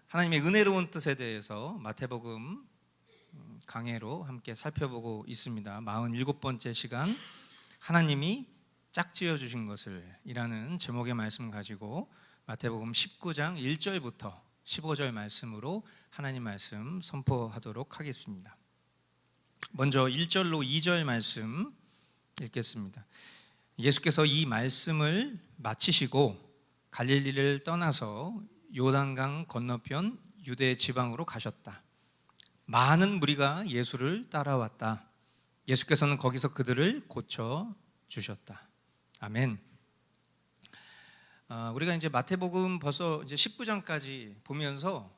하나님의 은혜로운 뜻에 대해서 마태복음 강해로 함께 살펴보고 있습니다. 47번째 시간, 하나님이 짝지어 주신 것을 이라는 제목의 말씀 가지고 마태복음 19장 1절부터 15절 말씀으로 하나님 말씀 선포하도록 하겠습니다. 먼저 1절로 2절 말씀 읽겠습니다. 예수께서 이 말씀을 마치시고 갈릴리를 떠나서 요단강 건너편 유대 지방으로 가셨다. 많은 무리가 예수를 따라왔다. 예수께서는 거기서 그들을 고쳐 주셨다. 아멘. 우리가 이제 마태복음 벌써 이제 19장까지 보면서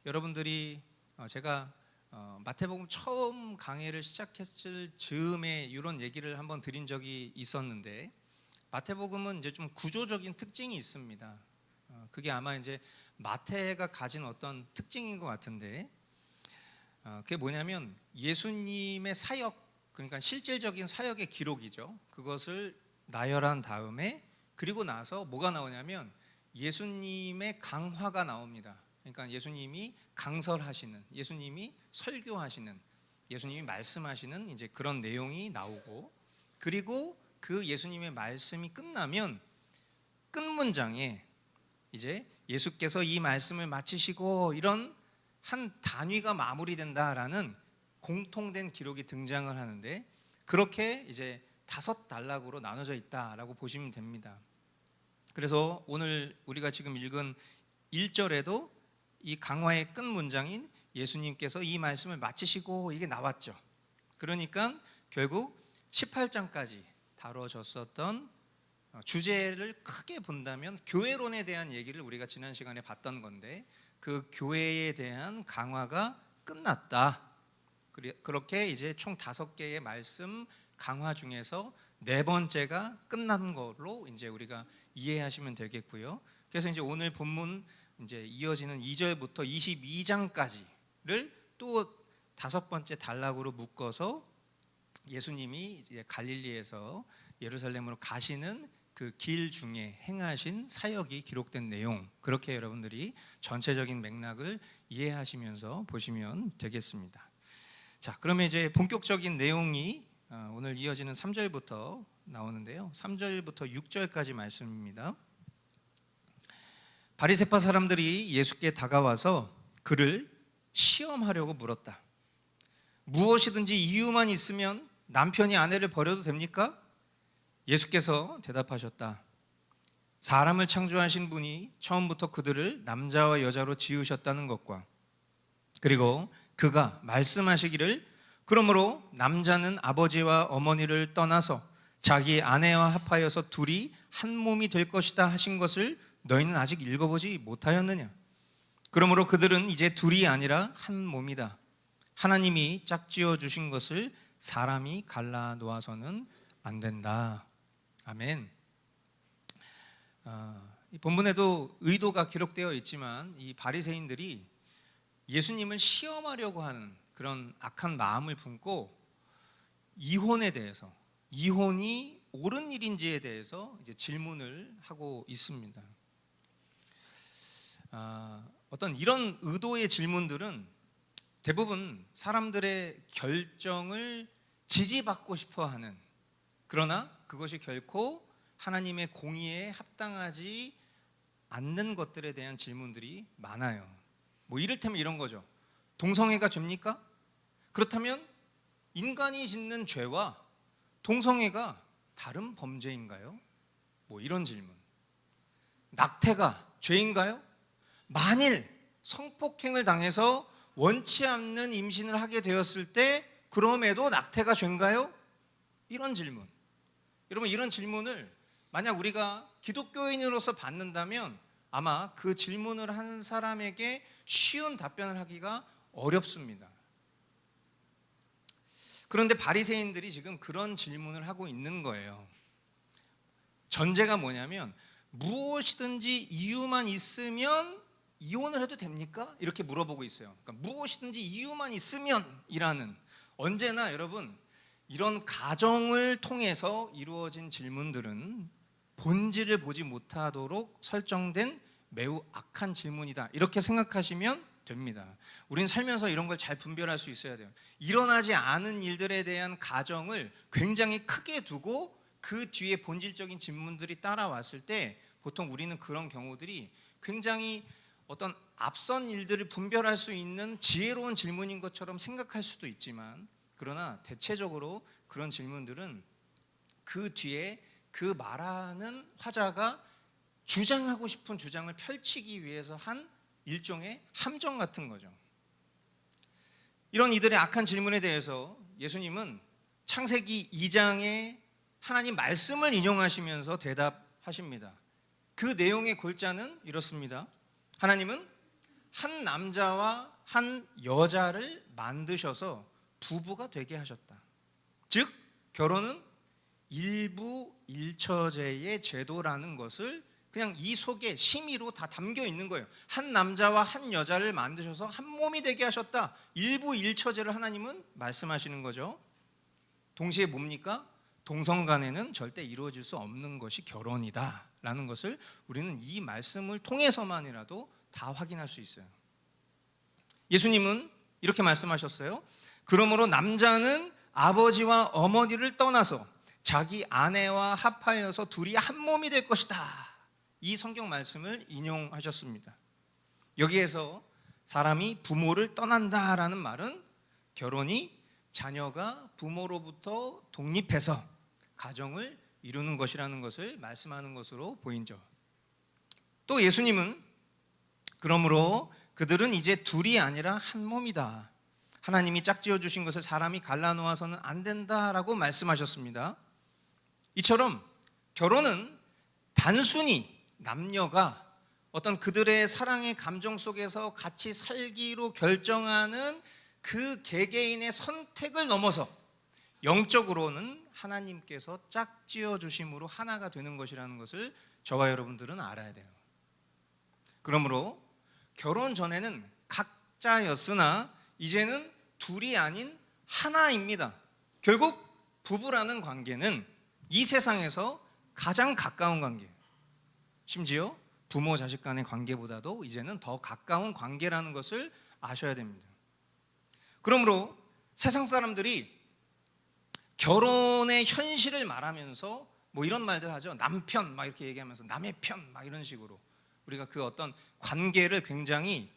여러분들이 제가 마태복음 처음 강해를 시작했을 즈음에 이런 얘기를 한번 드린 적이 있었는데, 마태복음은 이제 좀 구조적인 특징이 있습니다. 그게 아마 이제 마태가 가진 어떤 특징인 것 같은데, 그게 뭐냐면 예수님의 사역, 그러니까 실질적인 사역의 기록이죠. 그것을 나열한 다음에 그리고 나서 뭐가 나오냐면 예수님의 강화가 나옵니다. 그러니까 예수님이 강설하시는, 예수님이 설교하시는, 예수님이 말씀하시는 이제 그런 내용이 나오고, 그리고 그 예수님의 말씀이 끝나면 끝 문장에 이제 예수께서 이 말씀을 마치시고 이런 한 단위가 마무리된다라는 공통된 기록이 등장을 하는데, 그렇게 이제 5단락으로 나눠져 있다라고 보시면 됩니다. 그래서 오늘 우리가 지금 읽은 1절에도 이 강화의 끝 문장인 예수님께서 이 말씀을 마치시고 이게 나왔죠. 그러니까 결국 18장까지 다뤄졌었던 주제를 크게 본다면 교회론에 대한 얘기를 우리가 지난 시간에 봤던 건데, 그 교회에 대한 강화가 끝났다. 그렇게 이제 총 5개의 말씀 강화 중에서 4번째가 끝난 걸로 이제 우리가 이해하시면 되겠고요. 그래서 이제 오늘 본문 이제 이어지는 2절부터 22장까지를 또 5번째 단락으로 묶어서 예수님이 이제 갈릴리에서 예루살렘으로 가시는 그 길 중에 행하신 사역이 기록된 내용, 그렇게 여러분들이 전체적인 맥락을 이해하시면서 보시면 되겠습니다. 자, 그러면 이제 본격적인 내용이 오늘 이어지는 3절부터 나오는데요. 3절부터 6절까지 말씀입니다. 바리새파 사람들이 예수께 다가와서 그를 시험하려고 물었다. 무엇이든지 이유만 있으면 남편이 아내를 버려도 됩니까? 예수께서 대답하셨다. 사람을 창조하신 분이 처음부터 그들을 남자와 여자로 지으셨다는 것과, 그리고 그가 말씀하시기를 그러므로 남자는 아버지와 어머니를 떠나서 자기 아내와 합하여서 둘이 한 몸이 될 것이다 하신 것을 너희는 아직 읽어보지 못하였느냐? 그러므로 그들은 이제 둘이 아니라 한 몸이다. 하나님이 짝지어 주신 것을 사람이 갈라 놓아서는 안 된다. 아멘. 이 본문에도 의도가 기록되어 있지만 이 바리새인들이 예수님을 시험하려고 하는 그런 악한 마음을 품고 이혼에 대해서, 이혼이 옳은 일인지에 대해서 이제 질문을 하고 있습니다. 어떤 이런 의도의 질문들은 대부분 사람들의 결정을 지지받고 싶어 하는, 그러나 그것이 결코 하나님의 공의에 합당하지 않는 것들에 대한 질문들이 많아요. 뭐 이를테면 이런 거죠. 동성애가 죄입니까? 그렇다면 인간이 짓는 죄와 동성애가 다른 범죄인가요? 뭐 이런 질문. 낙태가 죄인가요? 만일 성폭행을 당해서 원치 않는 임신을 하게 되었을 때 그럼에도 낙태가 죄인가요? 이런 질문. 여러분, 이런 질문을 만약 우리가 기독교인으로서 받는다면 아마 그 질문을 한 사람에게 쉬운 답변을 하기가 어렵습니다. 그런데 바리새인들이 지금 그런 질문을 하고 있는 거예요. 전제가 뭐냐면 무엇이든지 이유만 있으면 이혼을 해도 됩니까? 이렇게 물어보고 있어요. 그러니까 무엇이든지 이유만 있으면 이라는, 언제나 여러분 이런 가정을 통해서 이루어진 질문들은 본질을 보지 못하도록 설정된 매우 악한 질문이다, 이렇게 생각하시면 됩니다. 우린 살면서 이런 걸 잘 분별할 수 있어야 돼요. 일어나지 않은 일들에 대한 가정을 굉장히 크게 두고 그 뒤에 본질적인 질문들이 따라왔을 때 보통 우리는 그런 경우들이 굉장히 어떤 앞선 일들을 분별할 수 있는 지혜로운 질문인 것처럼 생각할 수도 있지만, 그러나 대체적으로 그런 질문들은 그 뒤에 그 말하는 화자가 주장하고 싶은 주장을 펼치기 위해서 한 일종의 함정 같은 거죠. 이런 이들의 악한 질문에 대해서 예수님은 창세기 2장에 하나님 말씀을 인용하시면서 대답하십니다. 그 내용의 골자는 이렇습니다. 하나님은 한 남자와 한 여자를 만드셔서 부부가 되게 하셨다. 즉 결혼은 일부 일처제의 제도라는 것을 그냥 이 속에 심의로 다 담겨 있는 거예요. 한 남자와 한 여자를 만드셔서 한 몸이 되게 하셨다. 일부 일처제를 하나님은 말씀하시는 거죠. 동시에 뭡니까? 동성 간에는 절대 이루어질 수 없는 것이 결혼이다 라는 것을 우리는 이 말씀을 통해서만이라도 다 확인할 수 있어요. 예수님은 이렇게 말씀하셨어요. 그러므로 남자는 아버지와 어머니를 떠나서 자기 아내와 합하여서 둘이 한 몸이 될 것이다. 이 성경 말씀을 인용하셨습니다. 여기에서 사람이 부모를 떠난다라는 말은 결혼이 자녀가 부모로부터 독립해서 가정을 이루는 것이라는 것을 말씀하는 것으로 보이죠. 또 예수님은 그러므로 그들은 이제 둘이 아니라 한 몸이다. 하나님이 짝지어 주신 것을 사람이 갈라놓아서는 안 된다라고 말씀하셨습니다. 이처럼 결혼은 단순히 남녀가 어떤 그들의 사랑의 감정 속에서 같이 살기로 결정하는 그 개개인의 선택을 넘어서 영적으로는 하나님께서 짝지어 주심으로 하나가 되는 것이라는 것을 저와 여러분들은 알아야 돼요. 그러므로 결혼 전에는 각자였으나 이제는 둘이 아닌 하나입니다. 결국 부부라는 관계는 이 세상에서 가장 가까운 관계, 심지어 부모 자식 간의 관계보다도 이제는 더 가까운 관계라는 것을 아셔야 됩니다. 그러므로 세상 사람들이 결혼의 현실을 말하면서 뭐 이런 말들 하죠. 남편 막 이렇게 얘기하면서 남의 편 막 이런 식으로 우리가 그 어떤 관계를 굉장히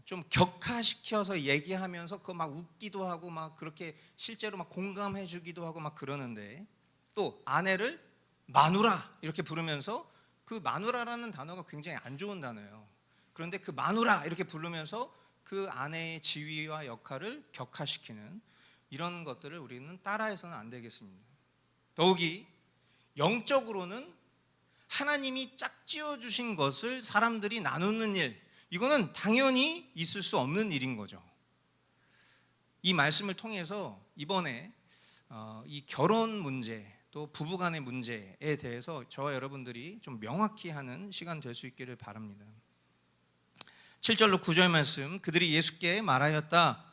좀 격화시켜서 얘기하면서 그거 막 웃기도 하고 막 그렇게 실제로 막 공감해 주기도 하고 막 그러는데, 또 아내를 마누라 이렇게 부르면서 그 마누라라는 단어가 굉장히 안 좋은 단어예요. 그런데 그 마누라 이렇게 부르면서 그 아내의 지위와 역할을 격화시키는 이런 것들을 우리는 따라해서는 안 되겠습니다. 더욱이 영적으로는 하나님이 짝지어 주신 것을 사람들이 나누는 일, 이거는 당연히 있을 수 없는 일인 거죠. 이 말씀을 통해서 이번에 이 결혼 문제 또 부부간의 문제에 대해서 저와 여러분들이 좀 명확히 하는 시간 될 수 있기를 바랍니다. 7절로 9절 말씀, 그들이 예수께 말하였다.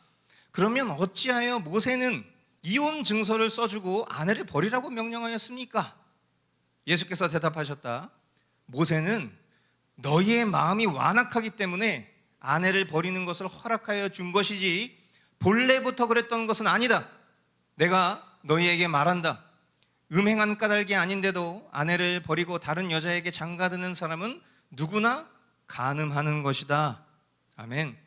그러면 어찌하여 모세는 이혼 증서를 써주고 아내를 버리라고 명령하였습니까? 예수께서 대답하셨다. 모세는 너희의 마음이 완악하기 때문에 아내를 버리는 것을 허락하여 준 것이지 본래부터 그랬던 것은 아니다. 내가 너희에게 말한다. 음행한 까닭이 아닌데도 아내를 버리고 다른 여자에게 장가드는 사람은 누구나 간음하는 것이다. 아멘.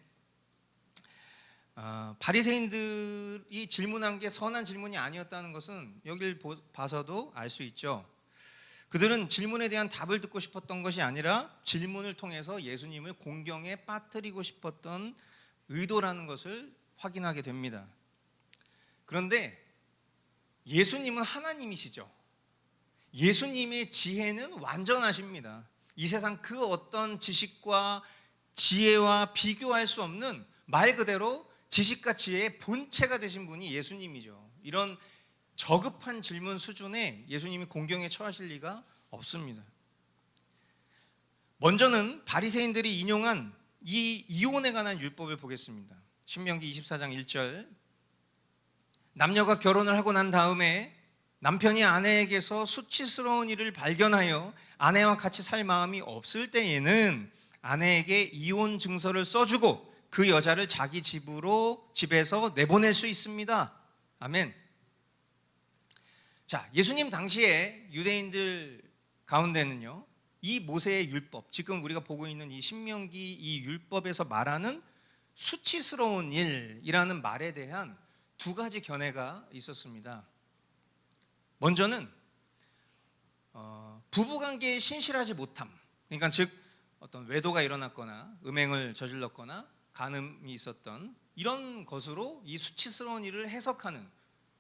바리새인들이 질문한 게 선한 질문이 아니었다는 것은 여길 봐서도 알 수 있죠. 그들은 질문에 대한 답을 듣고 싶었던 것이 아니라 질문을 통해서 예수님을 공경에 빠뜨리고 싶었던 의도라는 것을 확인하게 됩니다. 그런데 예수님은 하나님이시죠. 예수님의 지혜는 완전하십니다. 이 세상 그 어떤 지식과 지혜와 비교할 수 없는 말 그대로 지식과 지혜의 본체가 되신 분이 예수님이죠. 이런 저급한 질문 수준에 예수님이 공경에 처하실 리가 없습니다. 먼저는 바리새인들이 인용한 이 이혼에 관한 율법을 보겠습니다. 신명기 24장 1절, 남녀가 결혼을 하고 난 다음에 남편이 아내에게서 수치스러운 일을 발견하여 아내와 같이 살 마음이 없을 때에는 아내에게 이혼 증서를 써주고 그 여자를 자기 집에서 내보낼 수 있습니다. 아멘. 자, 예수님 당시에 유대인들 가운데는요, 이 모세의 율법, 지금 우리가 보고 있는 이 신명기 이 율법에서 말하는 수치스러운 일이라는 말에 대한 두 가지 견해가 있었습니다. 먼저는 부부관계에 신실하지 못함, 그러니까 즉 어떤 외도가 일어났거나 음행을 저질렀거나 간음이 있었던 이런 것으로 이 수치스러운 일을 해석하는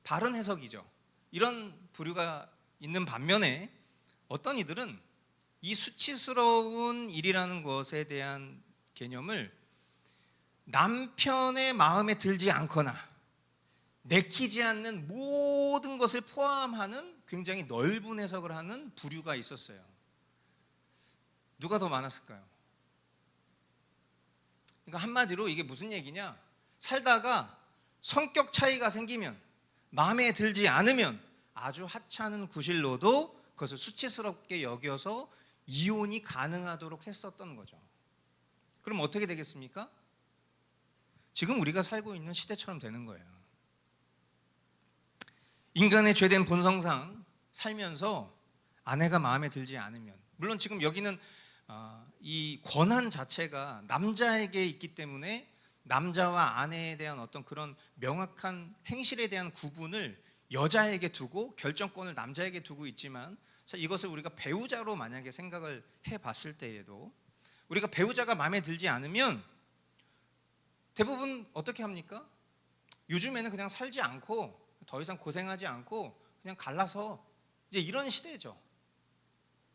바른 해석이죠. 이런 부류가 있는 반면에 어떤 이들은 이 수치스러운 일이라는 것에 대한 개념을 남편의 마음에 들지 않거나 내키지 않는 모든 것을 포함하는 굉장히 넓은 해석을 하는 부류가 있었어요. 누가 더 많았을까요? 그러니까 한마디로 이게 무슨 얘기냐? 살다가 성격 차이가 생기면, 마음에 들지 않으면 아주 하찮은 구실로도 그것을 수치스럽게 여겨서 이혼이 가능하도록 했었던 거죠. 그럼 어떻게 되겠습니까? 지금 우리가 살고 있는 시대처럼 되는 거예요. 인간의 죄된 본성상 살면서 아내가 마음에 들지 않으면, 물론 지금 여기는 이 권한 자체가 남자에게 있기 때문에 남자와 아내에 대한 어떤 그런 명확한 행실에 대한 구분을 여자에게 두고 결정권을 남자에게 두고 있지만, 이것을 우리가 배우자로 만약에 생각을 해봤을 때에도 우리가 배우자가 마음에 들지 않으면 대부분 어떻게 합니까? 요즘에는 그냥 살지 않고 더 이상 고생하지 않고 그냥 갈라서 이제 이런 시대죠.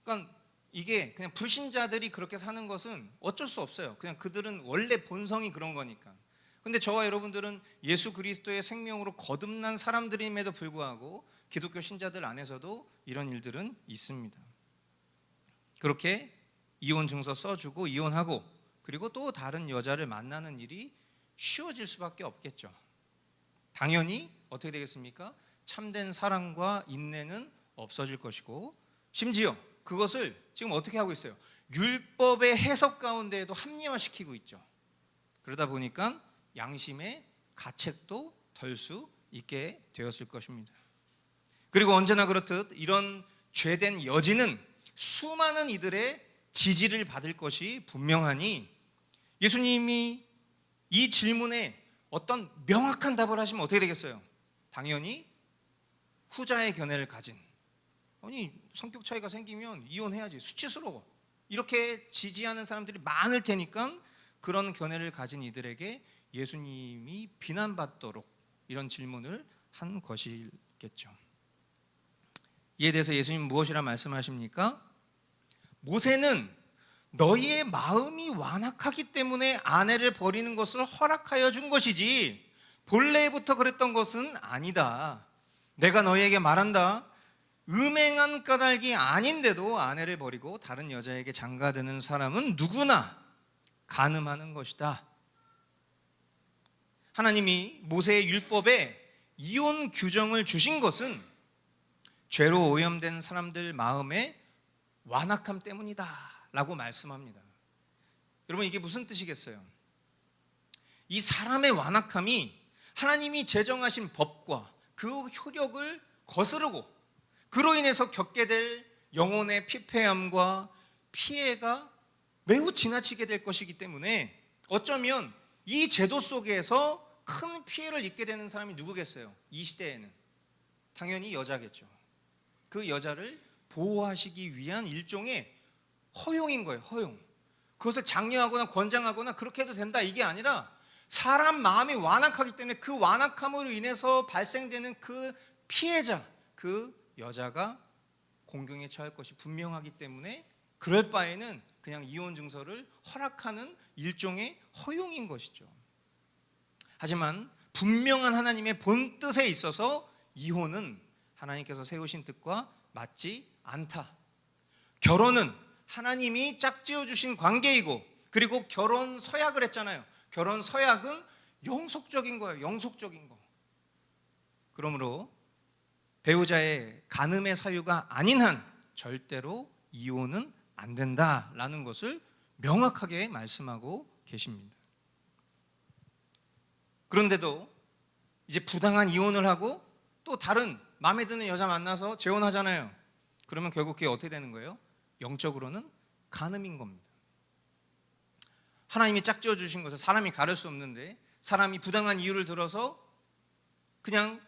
그러니까 이게 그냥 불신자들이 그렇게 사는 것은 어쩔 수 없어요. 그냥 그들은 원래 본성이 그런 거니까. 근데 저와 여러분들은 예수 그리스도의 생명으로 거듭난 사람들임에도 불구하고 기독교 신자들 안에서도 이런 일들은 있습니다. 그렇게 이혼 증서 써주고 이혼하고 그리고 또 다른 여자를 만나는 일이 쉬워질 수밖에 없겠죠. 당연히 어떻게 되겠습니까? 참된 사랑과 인내는 없어질 것이고, 심지어 그것을 지금 어떻게 하고 있어요? 율법의 해석 가운데에도 합리화시키고 있죠. 그러다 보니까 양심의 가책도 덜 수 있게 되었을 것입니다. 그리고 언제나 그렇듯 이런 죄된 여지는 수많은 이들의 지지를 받을 것이 분명하니 예수님이 이 질문에 어떤 명확한 답을 하시면 어떻게 되겠어요? 당연히 후자의 견해를 가진, 아니 성격 차이가 생기면 이혼해야지, 수치스러워, 이렇게 지지하는 사람들이 많을 테니까 그런 견해를 가진 이들에게 예수님이 비난받도록 이런 질문을 한 것이겠죠. 이에 대해서 예수님은 무엇이라 말씀하십니까? 모세는 너희의 마음이 완악하기 때문에 아내를 버리는 것을 허락하여 준 것이지 본래부터 그랬던 것은 아니다. 내가 너희에게 말한다. 음행한 까닭이 아닌데도 아내를 버리고 다른 여자에게 장가드는 사람은 누구나 간음하는 것이다. 하나님이 모세의 율법에 이혼 규정을 주신 것은 죄로 오염된 사람들 마음의 완악함 때문이다 라고 말씀합니다. 여러분, 이게 무슨 뜻이겠어요? 이 사람의 완악함이 하나님이 제정하신 법과 그 효력을 거스르고 그로 인해서 겪게 될 영혼의 피폐함과 피해가 매우 지나치게 될 것이기 때문에 어쩌면 이 제도 속에서 큰 피해를 입게 되는 사람이 누구겠어요? 이 시대에는 당연히 여자겠죠. 그 여자를 보호하시기 위한 일종의 허용인 거예요. 허용. 그것을 장려하거나 권장하거나 그렇게 해도 된다 이게 아니라 사람 마음이 완악하기 때문에 그 완악함으로 인해서 발생되는 그 피해자, 그 여자가 공경에 처할 것이 분명하기 때문에 그럴 바에는 그냥 이혼 증서를 허락하는 일종의 허용인 것이죠. 하지만 분명한 하나님의 본뜻에 있어서 이혼은 하나님께서 세우신 뜻과 맞지 않다. 결혼은 하나님이 짝지어 주신 관계이고, 그리고 결혼 서약을 했잖아요. 결혼 서약은 영속적인 거예요. 영속적인 거. 그러므로 배우자의 간음의 사유가 아닌 한 절대로 이혼은 안 된다라는 것을 명확하게 말씀하고 계십니다. 그런데도 이제 부당한 이혼을 하고 또 다른 마음에 드는 여자 만나서 재혼하잖아요. 그러면 결국 그게 어떻게 되는 거예요? 영적으로는 간음인 겁니다. 하나님이 짝지어 주신 것을 사람이 가를 수 없는데 사람이 부당한 이유를 들어서 그냥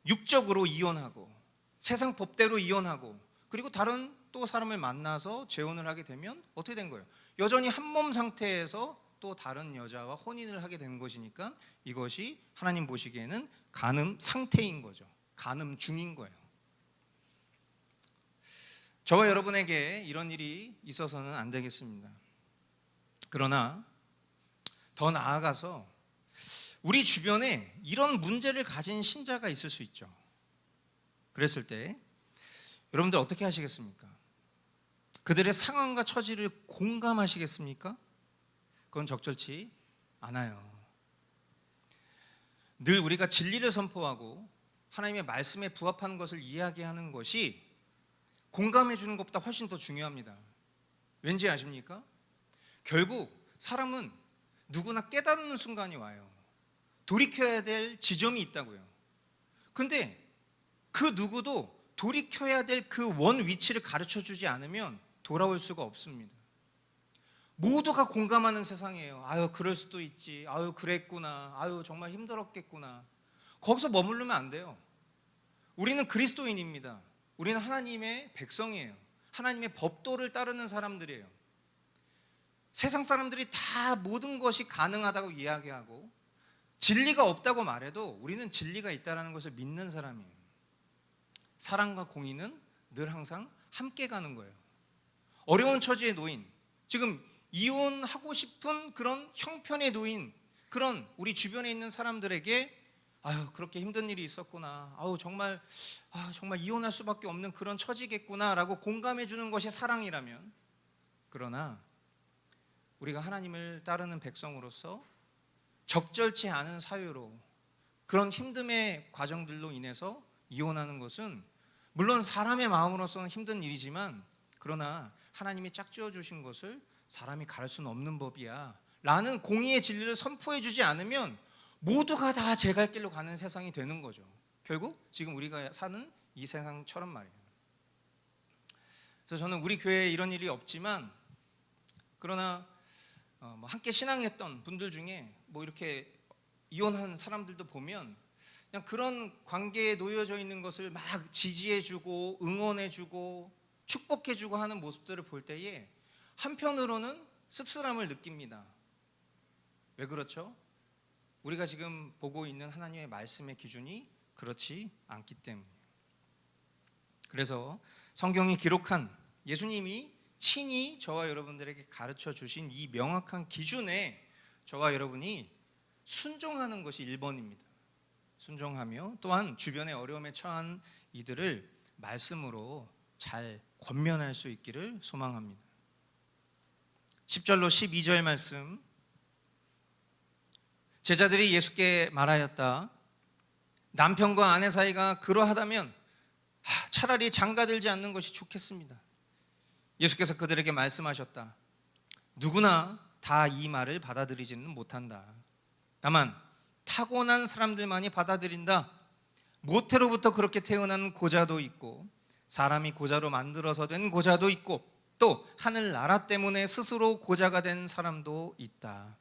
육적으로 이혼하고 세상 법대로 이혼하고 그리고 다른 또 사람을 만나서 재혼을 하게 되면 어떻게 된 거예요? 여전히 한몸 상태에서 또 다른 여자와 혼인을 하게 된 것이니까 이것이 하나님 보시기에는 간음 상태인 거죠. 간음 중인 거예요. 저와 여러분에게 이런 일이 있어서는 안 되겠습니다. 그러나 더 나아가서 우리 주변에 이런 문제를 가진 신자가 있을 수 있죠. 그랬을 때 여러분들 어떻게 하시겠습니까? 그들의 상황과 처지를 공감하시겠습니까? 그건 적절치 않아요. 늘 우리가 진리를 선포하고 하나님의 말씀에 부합하는 것을 이야기하는 것이 공감해 주는 것보다 훨씬 더 중요합니다. 왠지 아십니까? 결국 사람은 누구나 깨닫는 순간이 와요. 돌이켜야 될 지점이 있다고요. 근데 그 누구도 돌이켜야 될 그 원 위치를 가르쳐 주지 않으면 돌아올 수가 없습니다. 모두가 공감하는 세상이에요. 아유, 그럴 수도 있지. 아유, 그랬구나. 아유, 정말 힘들었겠구나. 거기서 머무르면 안 돼요. 우리는 그리스도인입니다. 우리는 하나님의 백성이에요. 하나님의 법도를 따르는 사람들이에요. 세상 사람들이 다 모든 것이 가능하다고 이야기하고 진리가 없다고 말해도 우리는 진리가 있다는 것을 믿는 사람이에요. 사랑과 공의는 늘 항상 함께 가는 거예요. 어려운 처지에 놓인, 지금 이혼하고 싶은 그런 형편에 놓인 그런 우리 주변에 있는 사람들에게 아유, 그렇게 힘든 일이 있었구나. 아유, 정말 이혼할 수밖에 없는 그런 처지겠구나라고 공감해 주는 것이 사랑이라면, 그러나 우리가 하나님을 따르는 백성으로서 적절치 않은 사유로 그런 힘듦의 과정들로 인해서 이혼하는 것은 물론 사람의 마음으로서는 힘든 일이지만 그러나 하나님이 짝지어 주신 것을 사람이 가를 수는 없는 법이야 라는 공의의 진리를 선포해 주지 않으면 모두가 다 제 갈 길로 가는 세상이 되는 거죠. 결국 지금 우리가 사는 이 세상처럼 말이에요. 그래서 저는 우리 교회에 이런 일이 없지만 그러나 함께 신앙했던 분들 중에 이렇게 이혼한 사람들도 보면 그냥 그런 관계에 놓여져 있는 것을 막 지지해주고 응원해주고 축복해주고 하는 모습들을 볼 때에 한편으로는 씁쓸함을 느낍니다. 왜 그렇죠? 우리가 지금 보고 있는 하나님의 말씀의 기준이 그렇지 않기 때문이에요. 그래서 성경이 기록한 예수님이 친히 저와 여러분들에게 가르쳐 주신 이 명확한 기준에 저와 여러분이 순종하는 것이 1번입니다. 순종하며 또한 주변의 어려움에 처한 이들을 말씀으로 잘 권면할 수 있기를 소망합니다. 10절로 12절 말씀, 제자들이 예수께 말하였다. 남편과 아내 사이가 그러하다면 차라리 장가들지 않는 것이 좋겠습니다. 예수께서 그들에게 말씀하셨다. 누구나 다 이 말을 받아들이지는 못한다. 다만 타고난 사람들만이 받아들인다. 모태로부터 그렇게 태어난 고자도 있고 사람이 고자로 만들어서 된 고자도 있고 또 하늘나라 때문에 스스로 고자가 된 사람도 있다.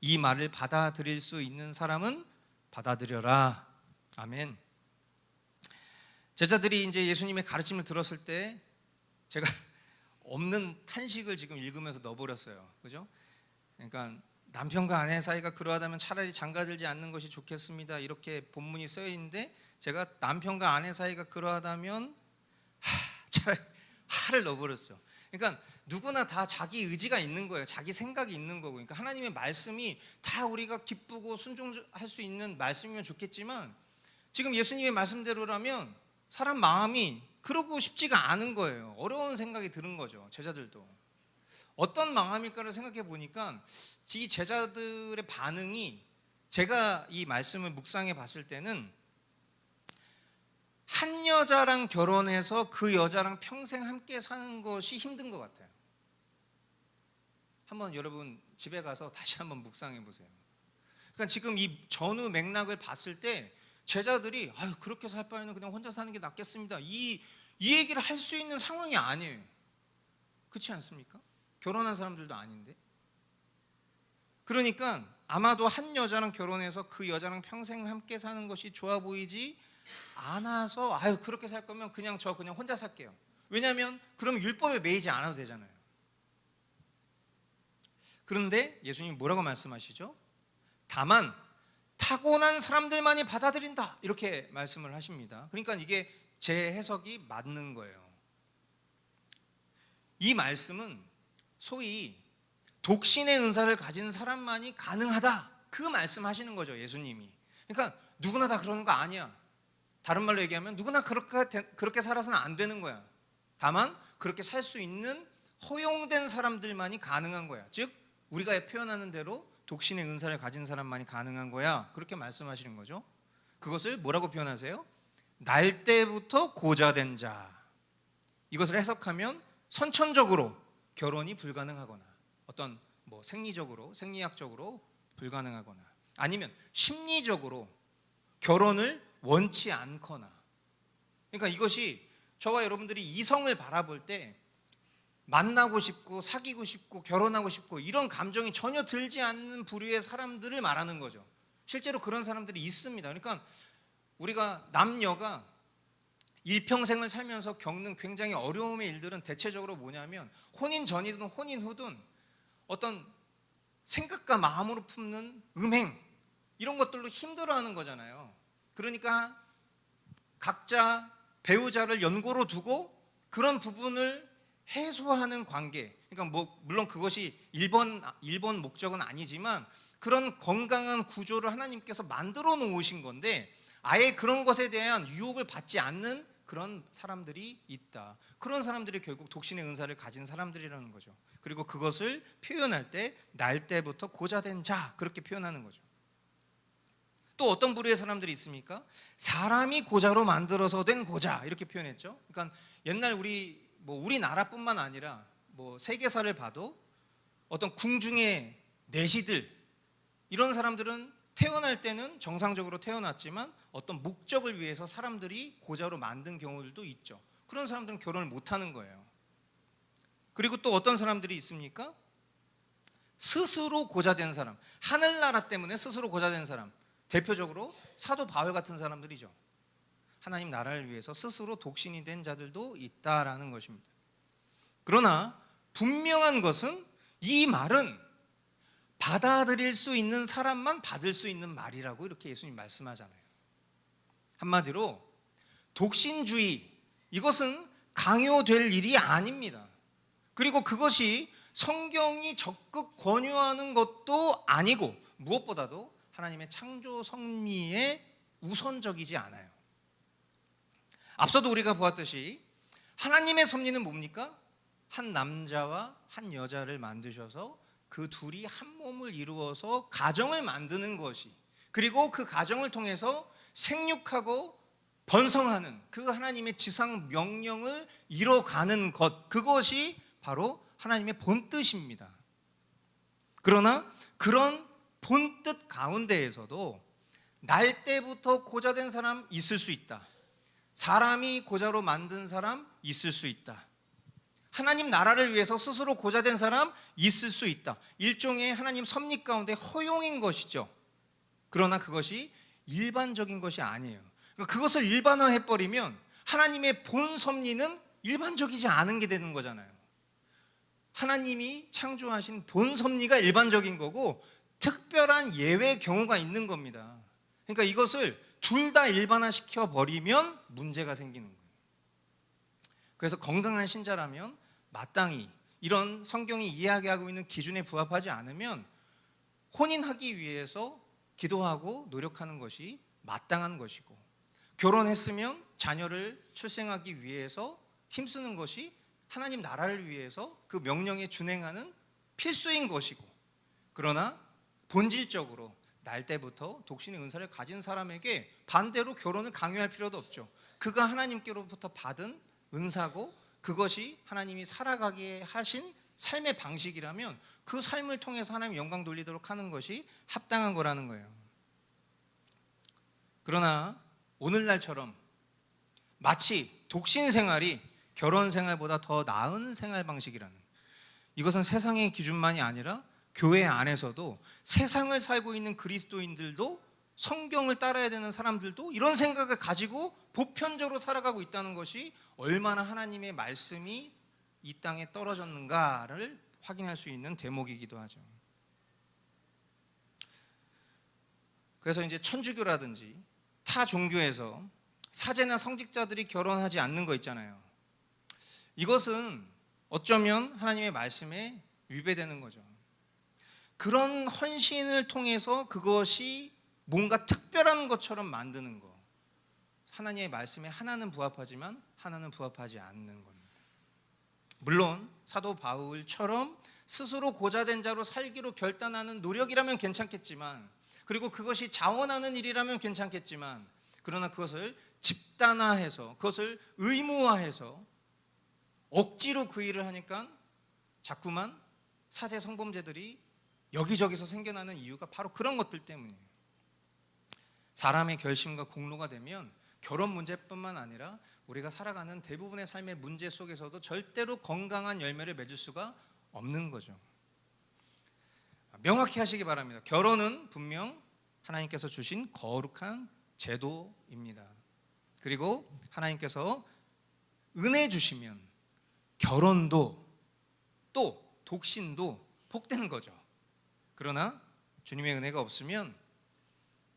이 말을 받아들일 수 있는 사람은 받아들여라. 아멘. 제자들이 이제 예수님의 가르침을 들었을 때 제가 없는 탄식을 지금 읽으면서 넣어버렸어요. 그죠? 그러니까 남편과 아내 사이가 그러하다면 차라리 장가들지 않는 것이 좋겠습니다. 이렇게 본문이 쓰여 있는데 제가 남편과 아내 사이가 그러하다면 차라리 하를 넣어버렸어요. 그러니까 누구나 다 자기 의지가 있는 거예요. 자기 생각이 있는 거고. 그러니까 하나님의 말씀이 다 우리가 기쁘고 순종할 수 있는 말씀이면 좋겠지만 지금 예수님의 말씀대로라면 사람 마음이 그러고 싶지가 않은 거예요. 어려운 생각이 드는 거죠. 제자들도. 어떤 마음일까를 생각해 보니까 이 제자들의 반응이 제가 이 말씀을 묵상해 봤을 때는 한 여자랑 결혼해서 그 여자랑 평생 함께 사는 것이 힘든 것 같아요. 한번 여러분 집에 가서 다시 한번 묵상해 보세요. 그러니까 지금 이 전후 맥락을 봤을 때 제자들이 아유 그렇게 살 바에는 그냥 혼자 사는 게 낫겠습니다. 이 얘기를 할 수 있는 상황이 아니에요. 그렇지 않습니까? 결혼한 사람들도 아닌데. 그러니까 아마도 한 여자랑 결혼해서 그 여자랑 평생 함께 사는 것이 좋아 보이지 않아서 아유 그렇게 살 거면 그냥 혼자 살게요. 왜냐하면 그럼 율법에 매이지 않아도 되잖아요. 그런데 예수님이 뭐라고 말씀하시죠? 다만 타고난 사람들만이 받아들인다 이렇게 말씀을 하십니다. 그러니까 이게 제 해석이 맞는 거예요. 이 말씀은 소위 독신의 은사를 가진 사람만이 가능하다 그 말씀하시는 거죠, 예수님이. 그러니까 누구나 다 그러는 거 아니야. 다른 말로 얘기하면 누구나 그렇게 살아서는 안 되는 거야. 다만 그렇게 살 수 있는 허용된 사람들만이 가능한 거야. 즉 우리가 표현하는 대로 독신의 은사를 가진 사람만이 가능한 거야. 그렇게 말씀하시는 거죠. 그것을 뭐라고 표현하세요? 날 때부터 고자된 자. 이것을 해석하면 선천적으로 결혼이 불가능하거나 어떤 생리적으로 생리학적으로 불가능하거나 아니면 심리적으로 결혼을 원치 않거나. 그러니까 이것이 저와 여러분들이 이성을 바라볼 때 만나고 싶고 사귀고 싶고 결혼하고 싶고 이런 감정이 전혀 들지 않는 부류의 사람들을 말하는 거죠. 실제로 그런 사람들이 있습니다. 그러니까 우리가 남녀가 일평생을 살면서 겪는 굉장히 어려움의 일들은 대체적으로 뭐냐면 혼인 전이든 혼인 후든 어떤 생각과 마음으로 품는 음행 이런 것들로 힘들어하는 거잖아요. 그러니까 각자 배우자를 연고로 두고 그런 부분을 해소하는 관계. 그러니까 물론 그것이 1번 목적은 아니지만 그런 건강한 구조를 하나님께서 만들어 놓으신 건데 아예 그런 것에 대한 유혹을 받지 않는 그런 사람들이 있다. 그런 사람들이 결국 독신의 은사를 가진 사람들이라는 거죠. 그리고 그것을 표현할 때 날 때부터 고자된 자 그렇게 표현하는 거죠. 또 어떤 부류의 사람들이 있습니까? 사람이 고자로 만들어서 된 고자 이렇게 표현했죠. 그러니까 옛날 우리나라뿐만 아니라 세계사를 봐도 어떤 궁중의 내시들 이런 사람들은 태어날 때는 정상적으로 태어났지만 어떤 목적을 위해서 사람들이 고자로 만든 경우들도 있죠. 그런 사람들은 결혼을 못하는 거예요. 그리고 또 어떤 사람들이 있습니까? 스스로 고자된 사람, 하늘나라 때문에 스스로 고자된 사람, 대표적으로 사도 바울 같은 사람들이죠. 하나님 나라를 위해서 스스로 독신이 된 자들도 있다라는 것입니다. 그러나 분명한 것은 이 말은 받아들일 수 있는 사람만 받을 수 있는 말이라고 이렇게 예수님 말씀하잖아요. 한마디로 독신주의 이것은 강요될 일이 아닙니다. 그리고 그것이 성경이 적극 권유하는 것도 아니고 무엇보다도 하나님의 창조 섭리에 우선적이지 않아요. 앞서도 우리가 보았듯이 하나님의 섭리는 뭡니까? 한 남자와 한 여자를 만드셔서 그 둘이 한 몸을 이루어서 가정을 만드는 것이 그리고 그 가정을 통해서 생육하고 번성하는 그 하나님의 지상 명령을 이뤄가는 것 그것이 바로 하나님의 본뜻입니다. 그러나 그런 본뜻 가운데에서도 날 때부터 고자된 사람 있을 수 있다. 사람이 고자로 만든 사람 있을 수 있다. 하나님 나라를 위해서 스스로 고자된 사람 있을 수 있다. 일종의 하나님 섭리 가운데 허용인 것이죠. 그러나 그것이 일반적인 것이 아니에요. 그러니까 그것을 일반화해버리면 하나님의 본 섭리는 일반적이지 않은 게 되는 거잖아요. 하나님이 창조하신 본 섭리가 일반적인 거고 특별한 예외 경우가 있는 겁니다. 그러니까 이것을 둘 다 일반화시켜 버리면 문제가 생기는 거예요. 그래서 건강한 신자라면 마땅히 이런 성경이 이야기하고 있는 기준에 부합하지 않으면 혼인하기 위해서 기도하고 노력하는 것이 마땅한 것이고 결혼했으면 자녀를 출생하기 위해서 힘쓰는 것이 하나님 나라를 위해서 그 명령에 준행하는 필수인 것이고 그러나 본질적으로 날 때부터 독신의 은사를 가진 사람에게 반대로 결혼을 강요할 필요도 없죠. 그가 하나님께로부터 받은 은사고 그것이 하나님이 살아가게 하신 삶의 방식이라면 그 삶을 통해서 하나님 영광 돌리도록 하는 것이 합당한 거라는 거예요. 그러나 오늘날처럼 마치 독신 생활이 결혼 생활보다 더 나은 생활 방식이라는, 이것은 세상의 기준만이 아니라 교회 안에서도 세상을 살고 있는 그리스도인들도 성경을 따라야 되는 사람들도 이런 생각을 가지고 보편적으로 살아가고 있다는 것이 얼마나 하나님의 말씀이 이 땅에 떨어졌는가를 확인할 수 있는 대목이기도 하죠. 그래서 이제 천주교라든지 타 종교에서 사제나 성직자들이 결혼하지 않는 거 있잖아요. 이것은 어쩌면 하나님의 말씀에 위배되는 거죠. 그런 헌신을 통해서 그것이 뭔가 특별한 것처럼 만드는 거, 하나님의 말씀에 하나는 부합하지만 하나는 부합하지 않는 겁니다. 물론 사도 바울처럼 스스로 고자된 자로 살기로 결단하는 노력이라면 괜찮겠지만, 그리고 그것이 자원하는 일이라면 괜찮겠지만, 그러나 그것을 집단화해서 그것을 의무화해서 억지로 그 일을 하니까 자꾸만 사제 성범죄들이 여기저기서 생겨나는 이유가 바로 그런 것들 때문이에요. 사람의 결심과 공로가 되면 결혼 문제뿐만 아니라 우리가 살아가는 대부분의 삶의 문제 속에서도 절대로 건강한 열매를 맺을 수가 없는 거죠. 명확히 하시기 바랍니다. 결혼은 분명 하나님께서 주신 거룩한 제도입니다. 그리고 하나님께서 은혜 주시면 결혼도 또 독신도 복되는 거죠. 그러나 주님의 은혜가 없으면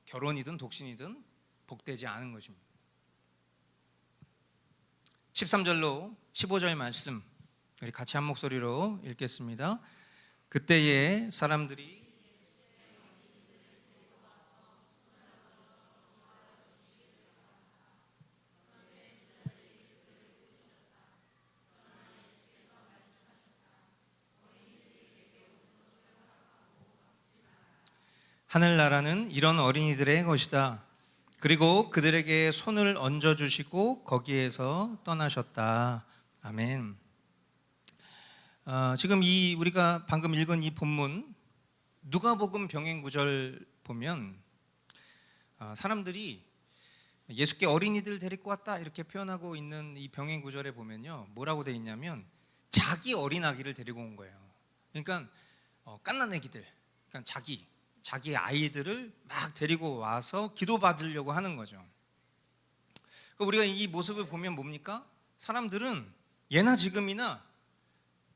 결혼이든 독신이든 복되지 않은 것입니다. 13절로 15절 말씀 우리 같이 한 목소리로 읽겠습니다. 그때에 사람들이 하늘나라는 이런 어린이들의 것이다. 그리고 그들에게 손을 얹어주시고 거기에서 떠나셨다. 아멘. 지금 우리가 방금 읽은 이 본문 누가복음 병행 구절 보면 사람들이 예수께 어린이들 데리고 왔다 이렇게 표현하고 있는 이 병행 구절에 보면요, 뭐라고 돼 있냐면 자기 어린아기를 데리고 온 거예요. 그러니까 갓난 애기들, 그러니까 자기 아이들을 막 데리고 와서 기도받으려고 하는 거죠. 그러니까 우리가 이 모습을 보면 뭡니까? 사람들은 예나 지금이나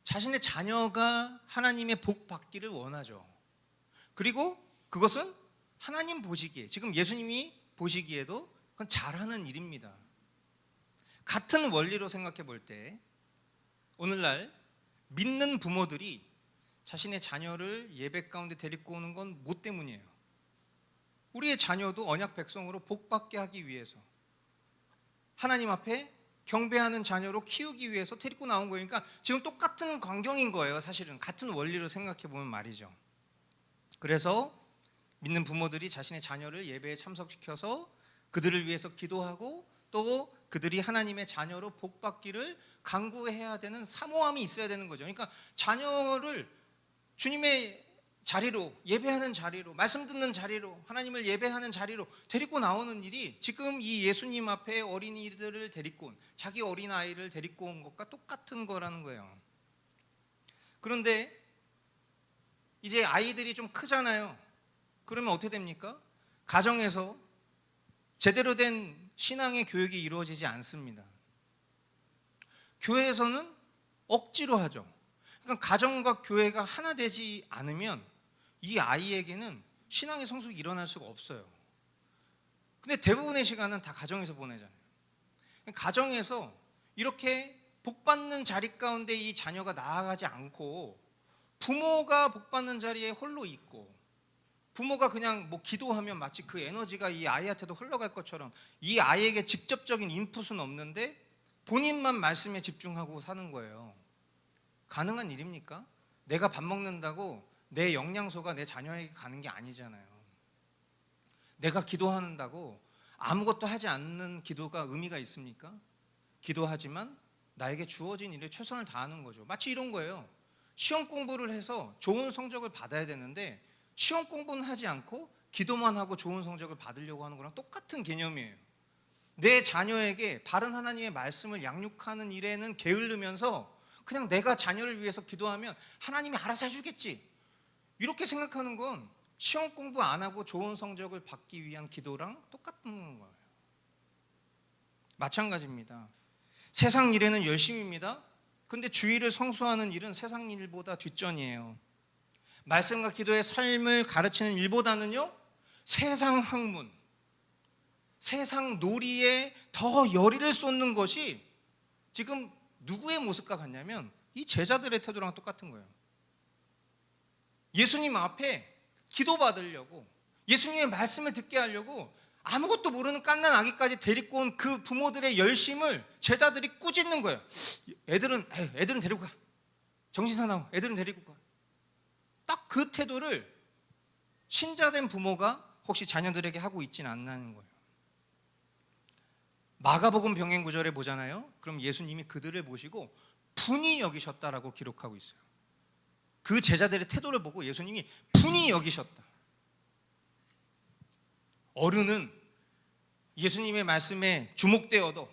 자신의 자녀가 하나님의 복 받기를 원하죠. 그리고 그것은 하나님 보시기에, 지금 예수님이 보시기에도 그건 잘하는 일입니다. 같은 원리로 생각해 볼 때 오늘날 믿는 부모들이 자신의 자녀를 예배 가운데 데리고 오는 건 뭐 때문이에요? 우리의 자녀도 언약 백성으로 복받게 하기 위해서, 하나님 앞에 경배하는 자녀로 키우기 위해서 데리고 나온 거예요. 그러니까 지금 똑같은 광경인 거예요. 사실은 같은 원리로 생각해 보면 말이죠. 그래서 믿는 부모들이 자신의 자녀를 예배에 참석시켜서 그들을 위해서 기도하고 또 그들이 하나님의 자녀로 복받기를 간구해야 되는 사모함이 있어야 되는 거죠. 그러니까 자녀를 주님의 자리로, 예배하는 자리로, 말씀 듣는 자리로, 하나님을 예배하는 자리로 데리고 나오는 일이 지금 이 예수님 앞에 어린이들을 데리고 온, 자기 어린아이를 데리고 온 것과 똑같은 거라는 거예요. 그런데 이제 아이들이 좀 크잖아요. 그러면 어떻게 됩니까? 가정에서 제대로 된 신앙의 교육이 이루어지지 않습니다. 교회에서는 억지로 하죠. 그러니까 가정과 교회가 하나 되지 않으면 이 아이에게는 신앙의 성숙이 일어날 수가 없어요. 근데 대부분의 시간은 다 가정에서 보내잖아요. 가정에서 이렇게 복받는 자리 가운데 이 자녀가 나아가지 않고 부모가 복받는 자리에 홀로 있고, 부모가 그냥 뭐 기도하면 마치 그 에너지가 이 아이한테도 흘러갈 것처럼 이 아이에게 직접적인 인풋은 없는데 본인만 말씀에 집중하고 사는 거예요. 가능한 일입니까? 내가 밥 먹는다고 내 영양소가 내 자녀에게 가는 게 아니잖아요. 내가 기도한다고 아무것도 하지 않는 기도가 의미가 있습니까? 기도하지만 나에게 주어진 일에 최선을 다하는 거죠. 마치 이런 거예요. 시험 공부를 해서 좋은 성적을 받아야 되는데 시험 공부는 하지 않고 기도만 하고 좋은 성적을 받으려고 하는 거랑 똑같은 개념이에요. 내 자녀에게 바른 하나님의 말씀을 양육하는 일에는 게을르면서 그냥 내가 자녀를 위해서 기도하면 하나님이 알아서 해주겠지, 이렇게 생각하는 건 시험 공부 안 하고 좋은 성적을 받기 위한 기도랑 똑같은 거예요. 마찬가지입니다. 세상 일에는 열심입니다. 근데 주일을 성수하는 일은 세상 일보다 뒷전이에요. 말씀과 기도의 삶을 가르치는 일보다는요, 세상 학문, 세상 놀이에 더 열의를 쏟는 것이 지금 누구의 모습과 같냐면 이 제자들의 태도랑 똑같은 거예요. 예수님 앞에 기도받으려고, 예수님의 말씀을 듣게 하려고 아무것도 모르는 갓난 아기까지 데리고 온 그 부모들의 열심을 제자들이 꾸짖는 거예요. 애들은 데리고 가, 정신사나워, 애들은 데리고 가. 딱 그 태도를 신자된 부모가 혹시 자녀들에게 하고 있지는 않나는 거예요. 마가복음 병행 구절에 보잖아요. 그럼 예수님이 그들을 보시고 분이 여기셨다라고 기록하고 있어요. 그 제자들의 태도를 보고 예수님이 분이 여기셨다. 어른은 예수님의 말씀에 주목되어도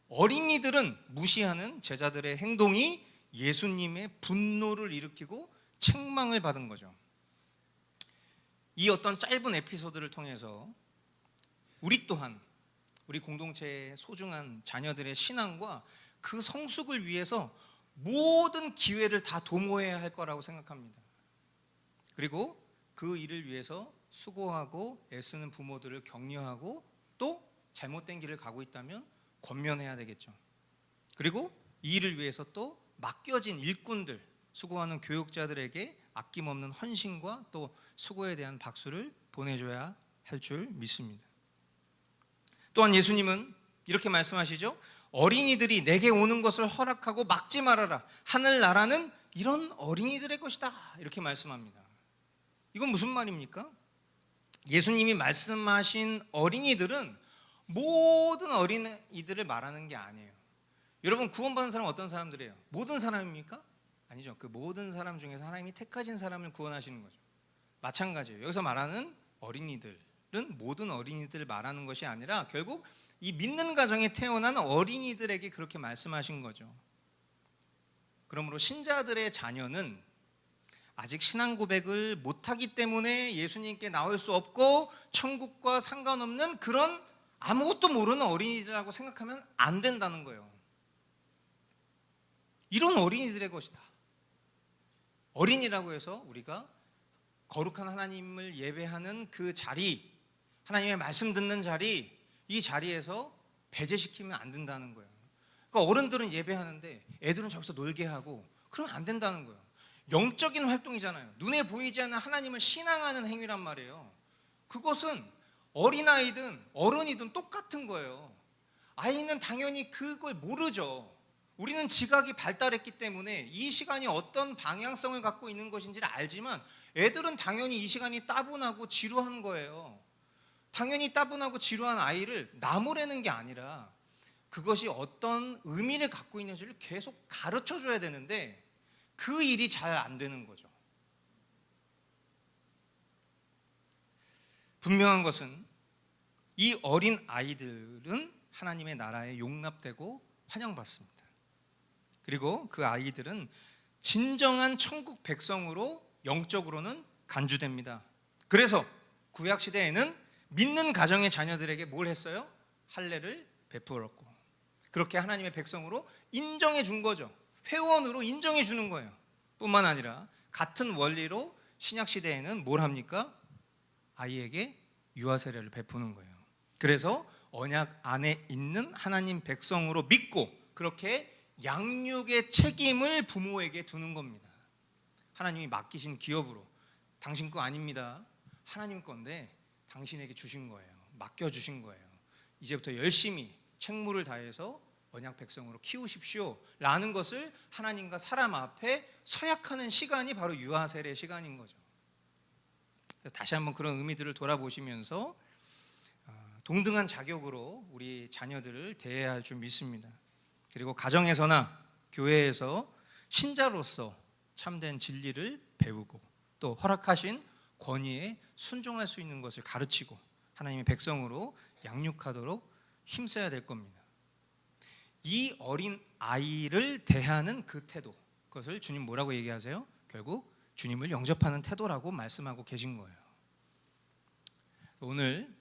어린이들은 무시하는 제자들의 행동이 예수님의 분노를 일으키고 책망을 받은 거죠. 이 어떤 짧은 에피소드를 통해서 우리 또한 우리 공동체의 소중한 자녀들의 신앙과 그 성숙을 위해서 모든 기회를 다 도모해야 할 거라고 생각합니다. 그리고 그 일을 위해서 수고하고 애쓰는 부모들을 격려하고 또 잘못된 길을 가고 있다면 권면해야 되겠죠. 그리고 이 일을 위해서 또 맡겨진 일꾼들, 수고하는 교육자들에게 아낌없는 헌신과 또 수고에 대한 박수를 보내줘야 할 줄 믿습니다. 또한 예수님은 이렇게 말씀하시죠. 어린이들이 내게 오는 것을 허락하고 막지 말아라. 하늘나라는 이런 어린이들의 것이다. 이렇게 말씀합니다. 이건 무슨 말입니까? 예수님이 말씀하신 어린이들은 모든 어린이들을 말하는 게 아니에요. 여러분, 구원받은 사람은 어떤 사람들이에요? 모든 사람입니까? 아니죠. 그 모든 사람 중에서 하나님이 택하신 사람을 구원하시는 거죠. 마찬가지예요. 여기서 말하는 어린이들은 모든 어린이들을 말하는 것이 아니라 결국 이 믿는 가정에 태어난 어린이들에게 그렇게 말씀하신 거죠. 그러므로 신자들의 자녀는 아직 신앙 고백을 못하기 때문에 예수님께 나올 수 없고 천국과 상관없는 그런 아무것도 모르는 어린이들이라고 생각하면 안 된다는 거예요. 이런 어린이들의 것이다. 어린이라고 해서 우리가 거룩한 하나님을 예배하는 그 자리, 하나님의 말씀 듣는 자리, 이 자리에서 배제시키면 안 된다는 거예요. 그러니까 어른들은 예배하는데 애들은 저기서 놀게 하고 그러면 안 된다는 거예요. 영적인 활동이잖아요. 눈에 보이지 않는 하나님을 신앙하는 행위란 말이에요. 그것은 어린아이든 어른이든 똑같은 거예요. 아이는 당연히 그걸 모르죠. 우리는 지각이 발달했기 때문에 이 시간이 어떤 방향성을 갖고 있는 것인지를 알지만 애들은 당연히 이 시간이 따분하고 지루한 거예요. 당연히 따분하고 지루한 아이를 나무라는 게 아니라 그것이 어떤 의미를 갖고 있는지를 계속 가르쳐 줘야 되는데 그 일이 잘 안 되는 거죠. 분명한 것은 이 어린 아이들은 하나님의 나라에 용납되고 환영받습니다. 그리고 그 아이들은 진정한 천국 백성으로 영적으로는 간주됩니다. 그래서 구약 시대에는 믿는 가정의 자녀들에게 뭘 했어요? 할례를 베풀었고 그렇게 하나님의 백성으로 인정해 준 거죠. 회원으로 인정해 주는 거예요. 뿐만 아니라 같은 원리로 신약 시대에는 뭘 합니까? 아이에게 유아 세례를 베푸는 거예요. 그래서 언약 안에 있는 하나님 백성으로 믿고 그렇게 양육의 책임을 부모에게 두는 겁니다. 하나님이 맡기신 기업으로 당신 거 아닙니다. 하나님 건데 당신에게 주신 거예요. 맡겨주신 거예요. 이제부터 열심히 책무를 다해서 언약 백성으로 키우십시오 라는 것을 하나님과 사람 앞에 서약하는 시간이 바로 유아 세례 시간인 거죠. 다시 한번 그런 의미들을 돌아보시면서 동등한 자격으로 우리 자녀들을 대해야 할 줄 믿습니다. 그리고 가정에서나 교회에서 신자로서 참된 진리를 배우고 또 허락하신 권위에 순종할 수 있는 것을 가르치고 하나님의 백성으로 양육하도록 힘써야 될 겁니다. 이 어린 아이를 대하는 그 태도, 그것을 주님 뭐라고 얘기하세요? 결국 주님을 영접하는 태도라고 말씀하고 계신 거예요. 오늘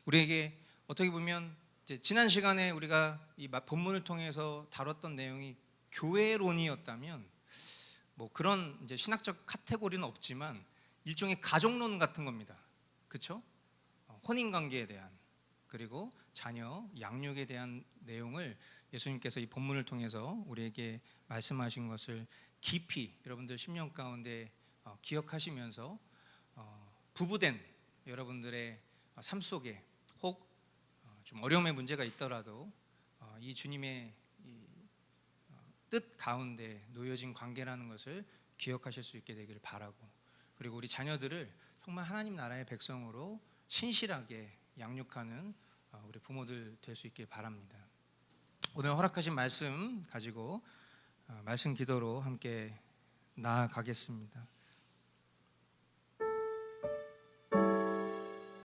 우리에게 어떻게 보면 지난 시간에 우리가 이 본문을 통해서 다뤘던 내용이 교회론이었다면 뭐 그런 이제 신학적 카테고리는 없지만 일종의 가족론 같은 겁니다. 그렇죠? 혼인 관계에 대한 그리고 자녀 양육에 대한 내용을 예수님께서 이 본문을 통해서 우리에게 말씀하신 것을 깊이 여러분들 심령 가운데 기억하시면서 부부된 여러분들의 삶 속에 혹 좀 어려움의 문제가 있더라도 이 주님의 뜻 가운데 놓여진 관계라는 것을 기억하실 수 있게 되기를 바라고, 그리고 우리 자녀들을 정말 하나님 나라의 백성으로 신실하게 양육하는 우리 부모들 될 수 있길 바랍니다. 오늘 허락하신 말씀 가지고 말씀 기도로 함께 나아가겠습니다.